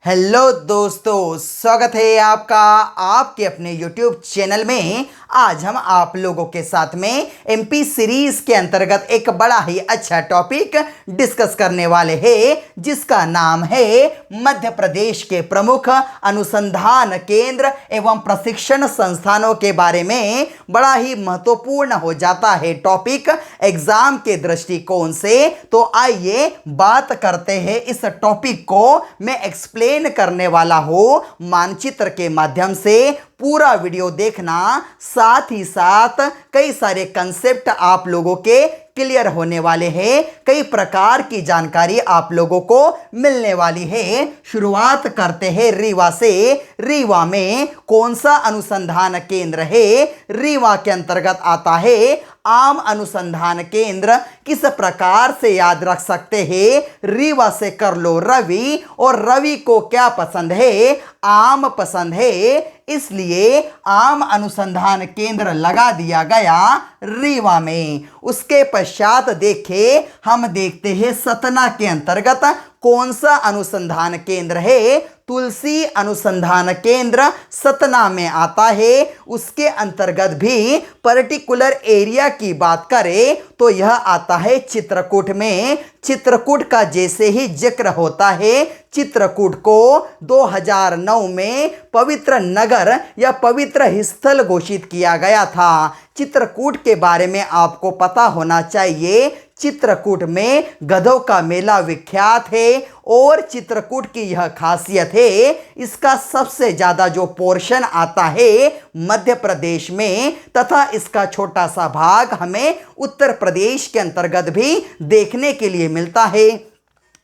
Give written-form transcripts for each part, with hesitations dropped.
Hello दोस्तों, स्वागत है आपका आपके अपने YouTube चैनल में। आज हम आप लोगों के साथ में एमपी सीरीज के अंतर्गत एक बड़ा ही अच्छा टॉपिक डिस्कस करने वाले हैं, जिसका नाम है मध्य प्रदेश के प्रमुख अनुसंधान केंद्र एवं प्रशिक्षण संस्थानों के बारे में। बड़ा ही महत्वपूर्ण हो जाता है टॉपिक एग्जाम के दृष्टिकोण से। तो आइए बात करते हैं इस टॉपिक को मैं एक्सप्लेन करने वाला हूं मानचित्र के माध्यम से। पूरा वीडियो देखना, साथ ही साथ कई सारे कंसेप्ट आप लोगों के क्लियर होने वाले हैं, कई प्रकार की जानकारी आप लोगों को मिलने वाली है। शुरुआत करते हैं रीवा से। रीवा में कौन सा अनुसंधान केंद्र है? रीवा के अंतर्गत आता है आम अनुसंधान केंद्र। किस प्रकार से याद रख सकते हैं? रीवा से कर लो रवि, और रवि को क्या पसंद है? आम पसंद है, इसलिए आम अनुसंधान केंद्र लगा दिया गया रीवा में। उसके पश्चात देखें, हम देखते हैं सतना के अंतर्गत कौन सा अनुसंधान केंद्र है? तुलसी अनुसंधान केंद्र सतना में आता है। उसके अंतर्गत भी पर्टिकुलर एरिया की बात करें तो यह आता है चित्रकूट में। चित्रकूट का जैसे ही जिक्र होता है, चित्रकूट को 2009 में पवित्र नगर या पवित्र स्थल घोषित किया गया था। चित्रकूट के बारे में आपको पता होना चाहिए। चित्रकूट में गधों का मेला विख्यात है, और चित्रकूट की यह खासियत है, इसका सबसे ज़्यादा जो पोर्शन आता है मध्य प्रदेश में, तथा इसका छोटा सा भाग हमें उत्तर प्रदेश के अंतर्गत भी देखने के लिए मिलता है।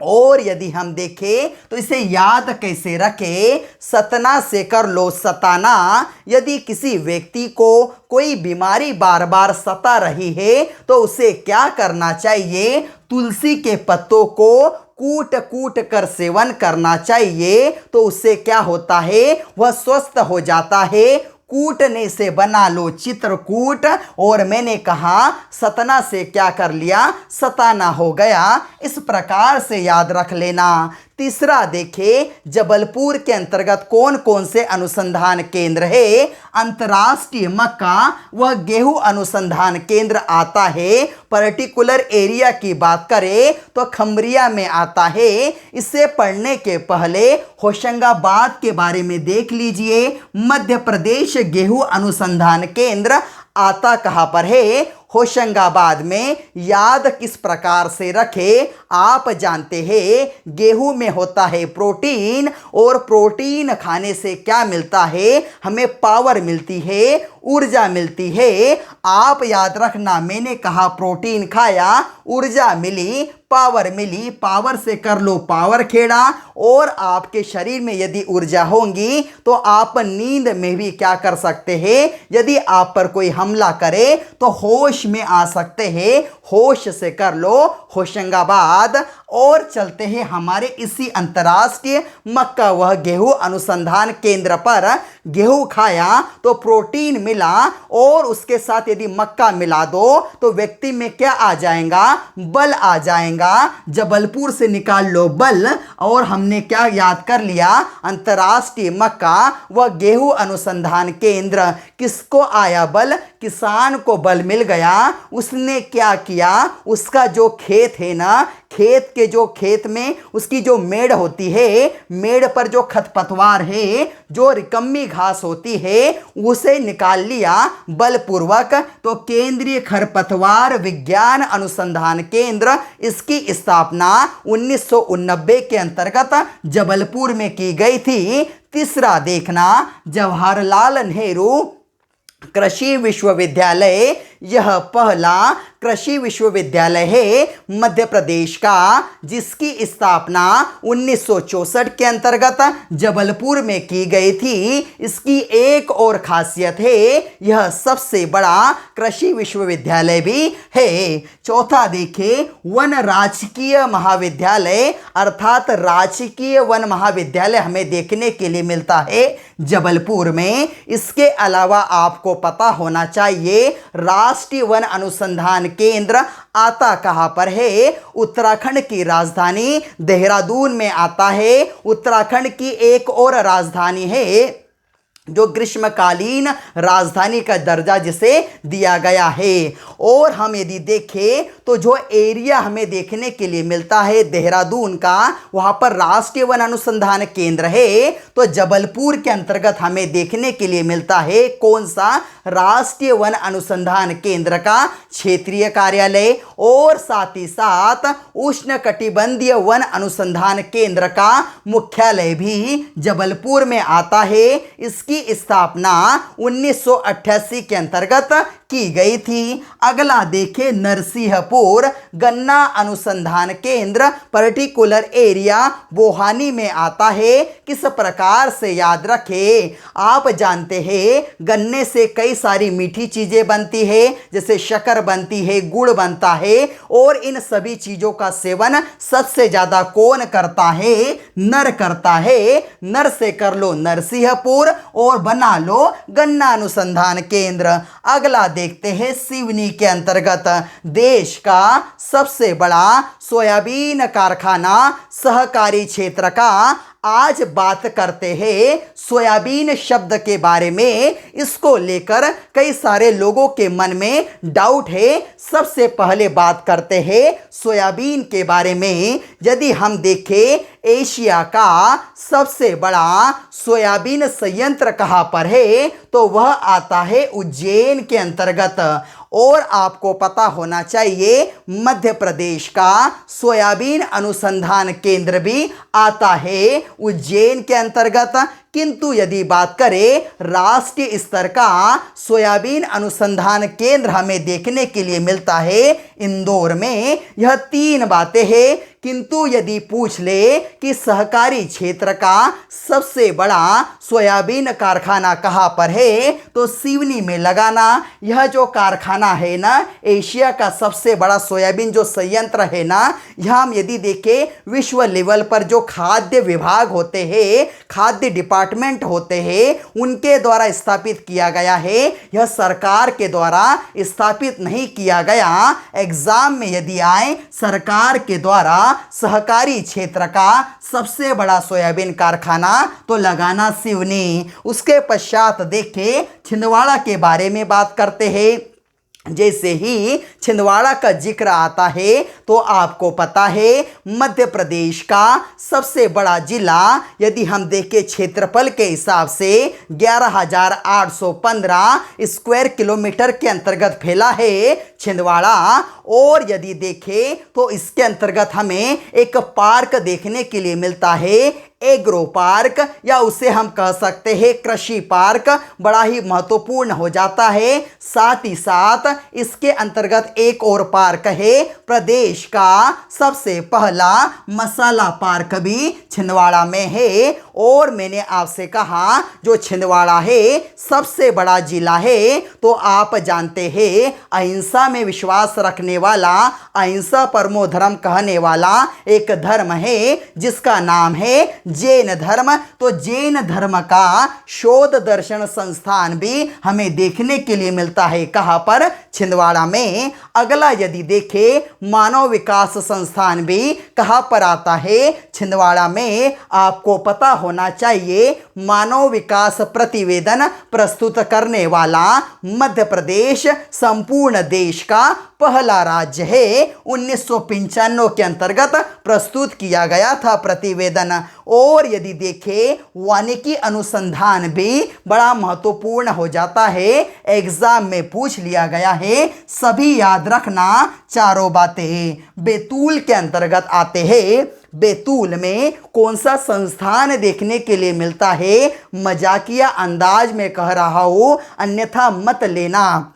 और यदि हम देखें तो इसे याद कैसे रखें? सतना से कर लो सताना। यदि किसी व्यक्ति को कोई बीमारी बार बार सता रही है तो उसे क्या करना चाहिए? तुलसी के पत्तों को कूट कूट कर सेवन करना चाहिए। तो उससे क्या होता है? वह स्वस्थ हो जाता है। कूटने से बना लो चित्रकूट, और मैंने कहा सतना से क्या कर लिया? सताना हो गया। इस प्रकार से याद रख लेना। तीसरा देखें, जबलपुर के अंतर्गत कौन कौन से अनुसंधान केंद्र है? अंतर्राष्ट्रीय मक्का व गेहूं अनुसंधान केंद्र आता है। पर्टिकुलर एरिया की बात करें तो खमरिया में आता है। इसे पढ़ने के पहले होशंगाबाद के बारे में देख लीजिए। मध्य प्रदेश गेहूं अनुसंधान केंद्र आता कहाँ पर है? होशंगाबाद में। याद किस प्रकार से रखें? आप जानते हैं गेहूं में होता है प्रोटीन, और प्रोटीन खाने से क्या मिलता है? हमें पावर मिलती है, ऊर्जा मिलती है। आप याद रखना, मैंने कहा प्रोटीन खाया, ऊर्जा मिली, पावर मिली। पावर से कर लो पावर खेड़ा, और आपके शरीर में यदि ऊर्जा होगी तो आप नींद में भी क्या कर सकते हैं? यदि आप पर कोई हमला करे तो होश में आ सकते हैं। होश से कर लो होशंगाबाद। और चलते हैं हमारे इसी अंतर्राष्ट्रीय मक्का व गेहूं अनुसंधान केंद्र पर। गेहूं खाया तो प्रोटीन मिला, और उसके साथ यदि मक्का मिला दो तो व्यक्ति में क्या आ जाएगा? बल आ जाएगा। जबलपुर से निकाल लो बल, और हमने क्या याद कर लिया? अंतर्राष्ट्रीय मक्का व गेहूं अनुसंधान केंद्र। किसको आया बल? किसान को बल मिल गया। उसने क्या किया? उसका जो खेत है ना, खेत में उसकी जो मेड़ होती है, मेड़ पर जो खरपतवार है, जो रिकम्मी घास होती है, उसे निकाल लिया बलपूर्वक। तो केंद्रीय खरपतवार विज्ञान अनुसंधान केंद्र, इसकी स्थापना 1989 के अंतर्गत जबलपुर में की गई थी। तीसरा देखना, जवाहरलाल नेहरू कृषि विश्वविद्यालय। यह पहला कृषि विश्वविद्यालय है मध्य प्रदेश का, जिसकी स्थापना 1964 के अंतर्गत जबलपुर में की गई थी। इसकी एक और खासियत है, यह सबसे बड़ा कृषि विश्वविद्यालय भी है। चौथा देखें, वन राजकीय महाविद्यालय, अर्थात राजकीय वन महाविद्यालय हमें देखने के लिए मिलता है जबलपुर में। इसके अलावा आपको आपको पता होना चाहिए राष्ट्रीय वन अनुसंधान केंद्र आता कहाँ पर है? उत्तराखंड की राजधानी देहरादून में आता है। उत्तराखंड की एक और राजधानी है जो ग्रीष्मकालीन राजधानी का दर्जा जिसे दिया गया है। और हम यदि देखें तो जो एरिया हमें देखने के लिए मिलता है देहरादून का, वहाँ पर राष्ट्रीय वन अनुसंधान केंद्र है। तो जबलपुर के अंतर्गत हमें देखने के लिए मिलता है कौन सा? राष्ट्रीय वन अनुसंधान केंद्र का क्षेत्रीय कार्यालय। और साथ ही साथ उष्णकटिबंधीय वन अनुसंधान केंद्र का मुख्यालय भी जबलपुर में आता है। इसकी स्थापना 1988 के अंतर्गत की गई थी। अगला देखें नरसिंहपुर गन्ना अनुसंधान केंद्र पर्टिकुलर एरिया बोहानी में आता है। किस प्रकार से? याद रखें, आप जानते हैं गन्ने से कई सारी मीठी चीजें बनती है, जैसे शक्कर बनती है, गुड़ बनता है। और इन सभी चीजों का सेवन सबसे ज्यादा कौन करता है? नर करता है। नर से कर लो नरसिंहपुर और बना लो गन्ना अनुसंधान केंद्र। अगला देखते हैं सिवनी के अंतर्गत देश का सबसे बड़ा सोयाबीन कारखाना सहकारी क्षेत्र का। आज बात करते हैं सोयाबीन शब्द के बारे में। इसको लेकर कई सारे लोगों के मन में डाउट है। सबसे पहले बात करते हैं सोयाबीन के बारे में। यदि हम देखें एशिया का सबसे बड़ा सोयाबीन संयंत्र कहाँ पर है? तो वह आता है उज्जैन के अंतर्गत। और आपको पता होना चाहिए मध्य प्रदेश का सोयाबीन अनुसंधान केंद्र भी आता है उज्जैन के अंतर्गत। किंतु यदि बात करें राष्ट्रीय स्तर का सोयाबीन अनुसंधान केंद्र हमें देखने के लिए मिलता है इंदौर में। यह तीन बातें हैं। किंतु यदि पूछ ले कि सहकारी क्षेत्र का सबसे बड़ा सोयाबीन कारखाना कहाँ पर है? तो सिवनी में लगाना। यह जो कारखाना है ना, एशिया का सबसे बड़ा सोयाबीन जो संयंत्र है ना, यह हम यदि देखें विश्व लेवल पर जो खाद्य विभाग होते हैं, खाद्य डिपार्टमेंट होते हैं, उनके द्वारा स्थापित किया गया है। यह सरकार के द्वारा स्थापित नहीं किया गया। एग्जाम में यदि आए सरकार के द्वारा सहकारी क्षेत्र का सबसे बड़ा सोयाबीन कारखाना, तो लगाना सिवनी। उसके पश्चात देखें छिंदवाड़ा के बारे में बात करते हैं। जैसे ही छिंदवाड़ा का जिक्र आता है तो आपको पता है मध्य प्रदेश का सबसे बड़ा जिला यदि हम देखें क्षेत्रफल के हिसाब से 11,815 स्क्वायर किलोमीटर के अंतर्गत फैला है छिंदवाड़ा। और यदि देखें तो इसके अंतर्गत हमें एक पार्क देखने के लिए मिलता है, एग्रो पार्क, या उसे हम कह सकते हैं कृषि पार्क। बड़ा ही महत्वपूर्ण हो जाता है। साथ ही साथ इसके अंतर्गत एक और पार्क है, प्रदेश का सबसे पहला मसाला पार्क भी छिंदवाड़ा में है। और मैंने आपसे कहा जो छिंदवाड़ा है सबसे बड़ा जिला है, तो आप जानते हैं अहिंसा में विश्वास रखने वाला, अहिंसा परमो धर्म कहने वाला एक धर्म है जिसका नाम है जैन धर्म। तो जैन धर्म का शोध दर्शन संस्थान भी हमें देखने के लिए मिलता है कहाँ पर? छिंदवाड़ा में। अगला यदि देखें मानव विकास संस्थान भी कहाँ पर आता है? छिंदवाड़ा में। आपको पता होना चाहिए मानव विकास प्रतिवेदन प्रस्तुत करने वाला मध्य प्रदेश संपूर्ण देश का पहला राज्य है। 1995 के अंतर्गत प्रस्तुत किया गया था प्रतिवेदन। और यदि देखें वानिकी अनुसंधान भी बड़ा महत्वपूर्ण हो जाता है, एग्जाम में पूछ लिया गया है। सभी याद रखना चारों बातें बैतूल के अंतर्गत आते हैं। बैतूल में कौन सा संस्थान देखने के लिए मिलता है? मजाकिया अंदाज में कह रहा हूं, अन्यथा मत लेना।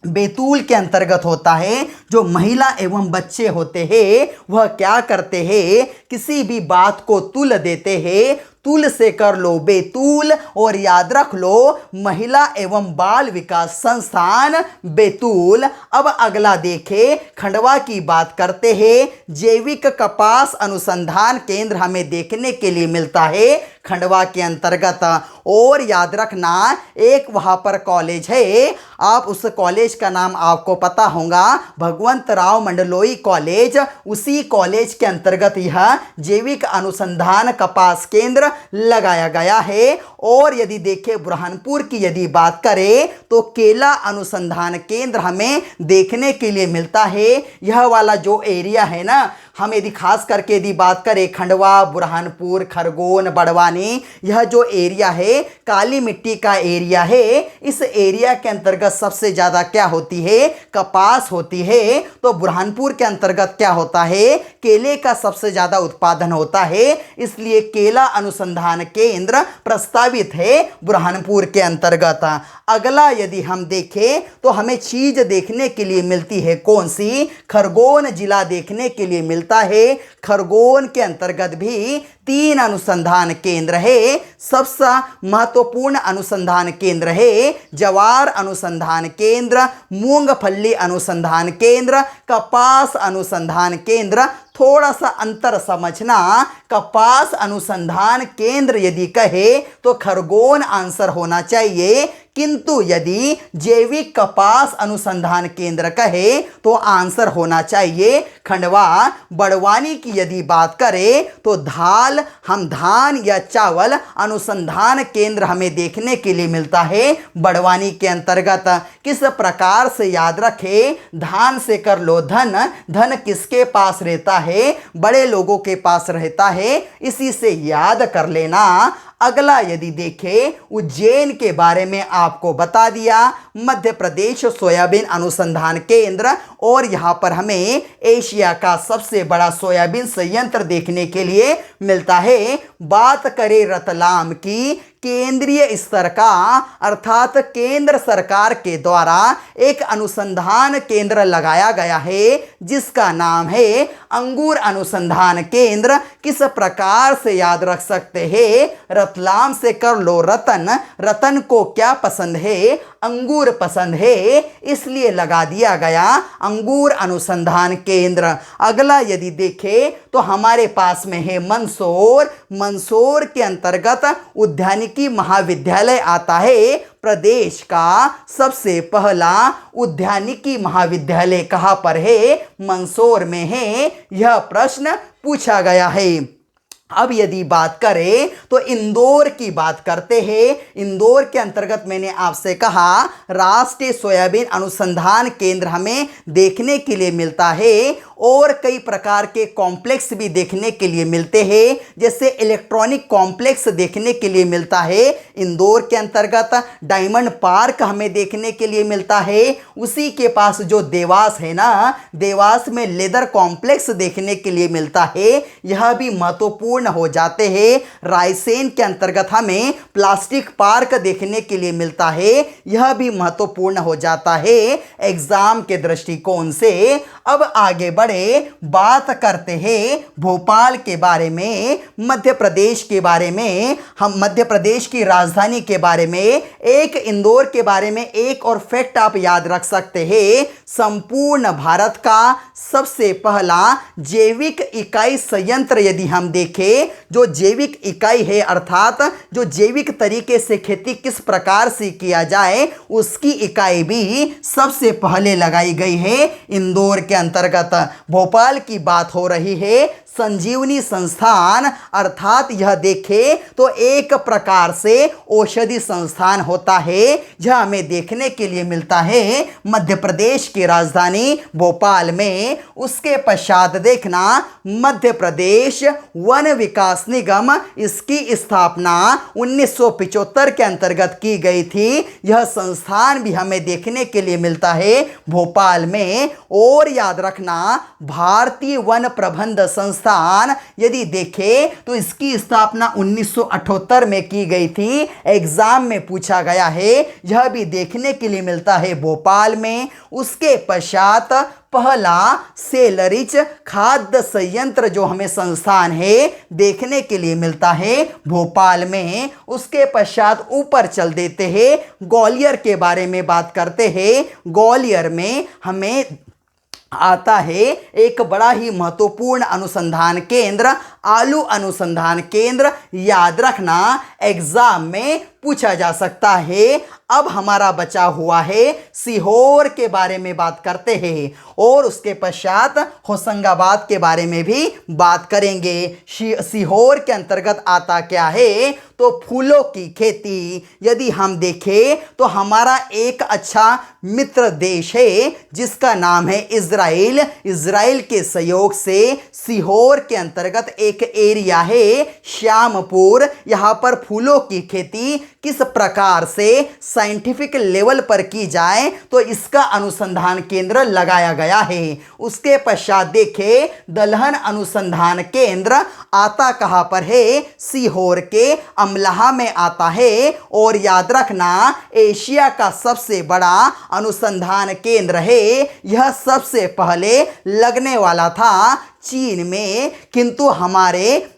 बैतूल के अंतर्गत होता है जो महिला एवं बच्चे होते हैं वह क्या करते हैं किसी भी बात को तुल देते हैं, तुल से कर लो बेतुल, और याद रख लो महिला एवं बाल विकास संस्थान बैतूल। अब अगला देखे, खंडवा की बात करते हैं। जैविक कपास अनुसंधान केंद्र हमें देखने के लिए मिलता है खंडवा के अंतर्गत। और याद रखना, एक वहाँ पर कॉलेज है, आप उस कॉलेज का नाम आपको पता होगा, भगवंत राव मंडलोई कॉलेज। उसी कॉलेज के अंतर्गत यह जैविक अनुसंधान कपास केंद्र लगाया गया है। और यदि देखें बुरहानपुर की यदि बात करें तो केला अनुसंधान केंद्र हमें देखने के लिए मिलता है। यह वाला जो एरिया है ना, हम यदि खास करके यदि बात करें खंडवा, बुरहानपुर, खरगोन, बड़वानी, यह जो एरिया है काली मिट्टी का एरिया है। इस एरिया के अंतर्गत सबसे ज़्यादा क्या होती है, कपास होती है। तो बुरहानपुर के अंतर्गत क्या होता है, केले का सबसे ज़्यादा उत्पादन होता है, इसलिए केला अनुसंधान केंद्र प्रस्तावित है बुरहानपुर के अंतर्गत। अगला यदि हम देखें तो हमें चीज देखने के लिए मिलती है, कौन सी, खरगोन जिला देखने के लिए मिलता है। खरगोन के अंतर्गत भी 3 अनुसंधान केंद्र है। सबसे महत्वपूर्ण अनुसंधान केंद्र है जवार अनुसंधान केंद्र, मूंगफली अनुसंधान केंद्र, कपास अनुसंधान केंद्र। थोड़ा सा अंतर समझना, कपास अनुसंधान केंद्र यदि कहे तो खरगोन आंसर होना चाहिए, किंतु यदि जैविक कपास अनुसंधान केंद्र कहे तो आंसर होना चाहिए खंडवा। बड़वानी की यदि बात करें तो हम धान या चावल अनुसंधान केंद्र हमें देखने के लिए मिलता है बड़वानी के अंतर्गत। किस प्रकार से याद रखें, धान से कर लो धन, धन किसके पास रहता है, बड़े लोगों के पास रहता है, इसी से याद कर लेना। अगला यदि देखें, उज्जैन के बारे में आपको बता दिया, मध्य प्रदेश सोयाबीन अनुसंधान केंद्र, और यहाँ पर हमें एशिया का सबसे बड़ा सोयाबीन संयंत्र देखने के लिए मिलता है। बात करें रतलाम की, केंद्रीय स्तर का अर्थात केंद्र सरकार के द्वारा एक अनुसंधान केंद्र लगाया गया है जिसका नाम है अंगूर अनुसंधान केंद्र। किस प्रकार से याद रख सकते हैं, रतलाम से कर लो रतन, रतन को क्या पसंद है, अंगूर पसंद है, इसलिए लगा दिया गया अंगूर अनुसंधान केंद्र। अगला यदि देखें तो हमारे पास में है मंदसौर। मंदसौर के अंतर्गत उद्यानिकी महाविद्यालय आता है। प्रदेश का सबसे पहला उद्यानिकी महाविद्यालय कहाँ पर है, मंदसौर में है, यह प्रश्न पूछा गया है। अब यदि बात करें तो इंदौर की बात करते हैं। इंदौर के अंतर्गत मैंने आपसे कहा राष्ट्रीय सोयाबीन अनुसंधान केंद्र हमें देखने के लिए मिलता है, और कई प्रकार के कॉम्प्लेक्स भी देखने के लिए मिलते हैं, जैसे इलेक्ट्रॉनिक कॉम्प्लेक्स देखने के लिए मिलता है इंदौर के अंतर्गत। डायमंड पार्क हमें देखने के लिए मिलता है। उसी के पास जो देवास है ना, देवास में लेदर कॉम्प्लेक्स देखने के लिए मिलता है, यह भी महत्वपूर्ण हो जाते हैं। रायसेन के अंतर्गत हमें प्लास्टिक पार्क देखने के लिए मिलता है, यह भी महत्वपूर्ण हो जाता है एग्जाम के दृष्टिकोण से। अब आगे बढ़े, बात करते हैं भोपाल के बारे में, मध्य प्रदेश के बारे में, हम मध्य प्रदेश की राजधानी के बारे में, एक इंदौर के बारे में एक और फैक्ट आप याद रख सकते हैं। संपूर्ण भारत का सबसे पहला जैविक इकाई संयंत्र यदि हम देखें, जो जैविक इकाई है अर्थात जो जैविक तरीके से खेती किस प्रकार से किया जाए उसकी इकाई भी सबसे पहले लगाई गई है इंदौर के अंतर्गत। भोपाल की बात हो रही है, संजीवनी संस्थान अर्थात यह देखें तो एक प्रकार से औषधि संस्थान होता है, यह हमें देखने के लिए मिलता है मध्य प्रदेश की राजधानी भोपाल में। उसके पश्चात देखना मध्य प्रदेश वन विकास निगम, इसकी स्थापना 1975 के अंतर्गत की गई थी। यह संस्थान भी हमें देखने के लिए मिलता है भोपाल में। और याद रखना भारतीय वन प्रबंध संस्थान यदि देखें तो इसकी स्थापना 1978 में की गई थी, एग्जाम में पूछा गया है। यह भी देखने के लिए मिलता है भोपाल में। उसके पश्चात पहला सेलरिच खाद्य संयंत्र जो हमें संस्थान है देखने के लिए मिलता है भोपाल में। उसके पश्चात ऊपर चल देते हैं, ग्वालियर के बारे में बात करते हैं। ग्वालियर में हमें आता है एक बड़ा ही महत्वपूर्ण अनुसंधान केंद्र, आलू अनुसंधान केंद्र। याद रखना, एग्जाम में पूछा जा सकता है। अब हमारा बचा हुआ है सीहोर के बारे में बात करते हैं और उसके पश्चात होशंगाबाद के बारे में भी बात करेंगे। सीहोर के अंतर्गत आता क्या है तो फूलों की खेती। यदि हम देखें तो हमारा एक अच्छा मित्र देश है जिसका नाम है इजराइल। इजराइल के सहयोग से सीहोर के अंतर्गत एक एरिया है श्यामपुर। यहाँ पर फूलों की खेती किस प्रकार से साइंटिफिक लेवल पर की जाए तो इसका अनुसंधान केंद्र लगाया गया है। उसके पश्चात देखें दलहन अनुसंधान केंद्र आता कहाँ पर है, सीहोर के अमलाहा में आता है। और याद रखना, एशिया का सबसे बड़ा अनुसंधान केंद्र है। यह सबसे पहले लगने वाला था चीन में, किंतु हमारे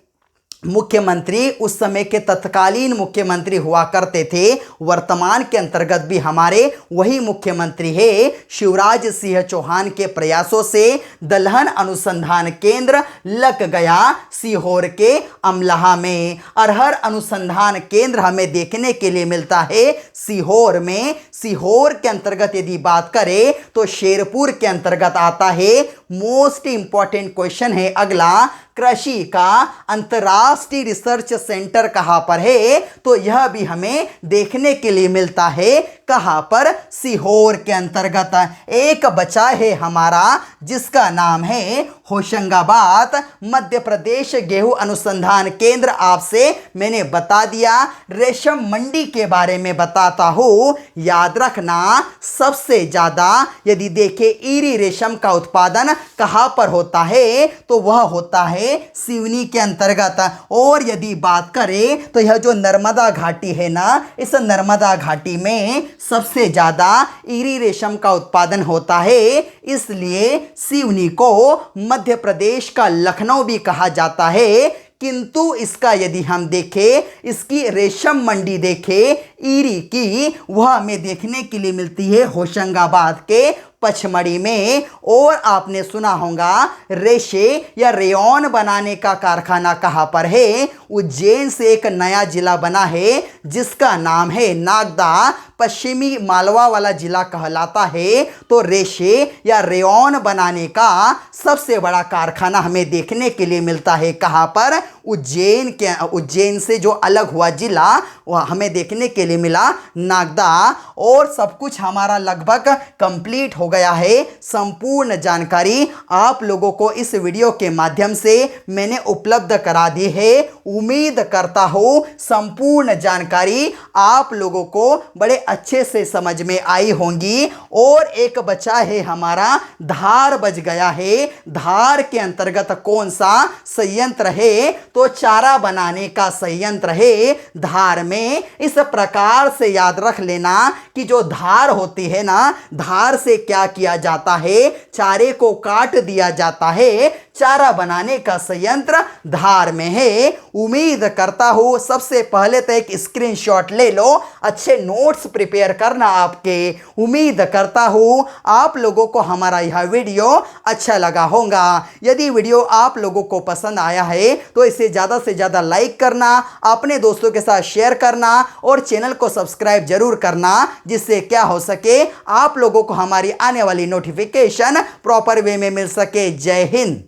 मुख्यमंत्री उस समय के तत्कालीन मुख्यमंत्री हुआ करते थे, वर्तमान के अंतर्गत भी हमारे वही मुख्यमंत्री है शिवराज सिंह चौहान के प्रयासों से दलहन अनुसंधान केंद्र लग गया सीहोर के अमलाहा में। अरहर अनुसंधान केंद्र हमें देखने के लिए मिलता है सीहोर में। सीहोर के अंतर्गत यदि बात करें तो शेरपुर के अंतर्गत आता है। मोस्ट इंपॉर्टेंट क्वेश्चन है अगला, कृषि का अंतर्राष्ट्रीय रिसर्च सेंटर कहाँ पर है तो यह भी हमें देखने के लिए मिलता है कहाँ पर, सीहोर के अंतर्गत। एक बचा है हमारा जिसका नाम है होशंगाबाद। मध्य प्रदेश गेहूं अनुसंधान केंद्र आपसे मैंने बता दिया। रेशम मंडी के बारे में बताता हूँ। याद रखना, सबसे ज़्यादा यदि देखें ईरी रेशम का उत्पादन कहाँ पर होता है तो वह होता है सिवनी के अंतर्गत। और यदि बात करें तो यह जो नर्मदा घाटी है ना, इस नर्मदा घाटी में सबसे ज़्यादा ईरी रेशम का उत्पादन होता है। इसलिए सिवनी को मध्य प्रदेश का लखनऊ भी कहा जाता है। किंतु इसका यदि हम देखें, इसकी रेशम मंडी देखें ईरी की, वह हमें देखने के लिए मिलती है होशंगाबाद के पचमढ़ी में। और आपने सुना होगा रेशे या रेयॉन बनाने का कारखाना कहाँ पर है, उज्जैन से एक नया जिला बना है जिसका नाम है नागदा। पश्चिमी मालवा वाला जिला कहलाता है। तो रेशे या रेयॉन बनाने का सबसे बड़ा कारखाना हमें देखने के लिए मिलता है कहाँ पर, उज्जैन से जो अलग हुआ जिला वह हमें देखने के लिए मिला नागदा। और सब कुछ हमारा लगभग कंप्लीट हो गया है। संपूर्ण जानकारी आप लोगों को इस वीडियो के माध्यम से मैंने उपलब्ध करा दी है। उम्मीद करता हूँ संपूर्ण जानकारी आप लोगों को बड़े अच्छे से समझ में आई होंगी। और एक बचा है हमारा धार बच गया है। धार के अंतर्गत कौन सा संयंत्र है तो चारा बनाने का संयंत्र है धार में। इस प्रकार से याद रख लेना कि जो धार होती है ना, धार से क्या किया जाता है, चारे को काट दिया जाता है। चारा बनाने का संयंत्र धार में है। उम्मीद करता हूँ सबसे पहले तो एक स्क्रीनशॉट ले लो, अच्छे नोट्स प्रिपेयर करना आपके। उम्मीद करता हूँ आप लोगों को हमारा यह वीडियो अच्छा लगा होगा। यदि वीडियो आप लोगों को पसंद आया है तो इसे ज़्यादा से ज़्यादा लाइक करना, अपने दोस्तों के साथ शेयर करना और चैनल को सब्सक्राइब जरूर करना, जिससे क्या हो सके आप लोगों को हमारी आने वाली नोटिफिकेशन प्रॉपर वे में मिल सके। जय हिंद।